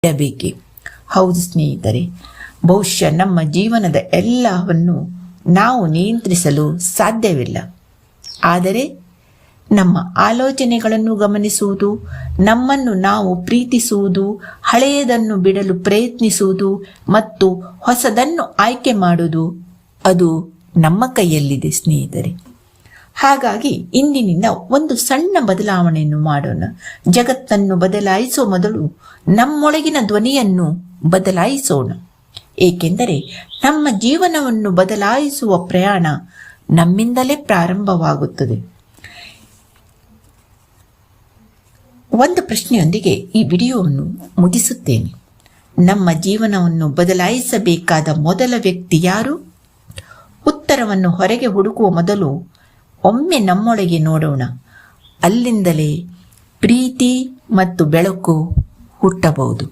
ಇಡಬೇಕೆ? ಹೌದು ಸ್ನೇಹಿತರೆ, ಬಹುಶಃ ನಮ್ಮ ಜೀವನದ ಎಲ್ಲವನ್ನು ನಾವು ನಿಯಂತ್ರಿಸಲು ಸಾಧ್ಯವಿಲ್ಲ. ಆದರೆ ನಮ್ಮ ಆಲೋಚನೆಗಳನ್ನು ಗಮನಿಸುವುದು, ನಮ್ಮನ್ನು ನಾವು ಪ್ರೀತಿಸುವುದು, ಹಳೆಯದನ್ನು ಬಿಡಲು ಪ್ರಯತ್ನಿಸುವುದು ಮತ್ತು ಹೊಸದನ್ನು ಆಯ್ಕೆ ಮಾಡುವುದು ಅದು ನಮ್ಮ ಕೈಯಲ್ಲಿದೆ ಸ್ನೇಹಿತರೆ. ಹಾಗಾಗಿ ಇಂದಿನಿಂದ ಒಂದು ಸಣ್ಣ ಬದಲಾವಣೆಯನ್ನು ಮಾಡೋಣ. ಜಗತ್ತನ್ನು ಬದಲಾಯಿಸುವ ಮೊದಲು ನಮ್ಮೊಳಗಿನ ಧ್ವನಿಯನ್ನು ಬದಲಾಯಿಸೋಣ. ಏಕೆಂದರೆ ನಮ್ಮ ಜೀವನವನ್ನು ಬದಲಾಯಿಸುವ ಪ್ರಯಾಣ ನಮ್ಮಿಂದಲೇ ಪ್ರಾರಂಭವಾಗುತ್ತದೆ. ಒಂದು ಪ್ರಶ್ನೆಯೊಂದಿಗೆ ಈ ವಿಡಿಯೋವನ್ನು ಮುಗಿಸುತ್ತೇನೆ. ನಮ್ಮ ಜೀವನವನ್ನು ಬದಲಾಯಿಸಬೇಕಾದ ಮೊದಲ ವ್ಯಕ್ತಿ ಯಾರು? ಉತ್ತರವನ್ನು ಹೊರಗೆ ಹುಡುಕುವ ಮೊದಲು ಒಮ್ಮೆ ನಮ್ಮೊಳಗೆ ನೋಡೋಣ. ಅಲ್ಲಿಂದಲೇ ಪ್ರೀತಿ ಮತ್ತು ಬೆಳಕು ಹುಟ್ಟಬಹುದು.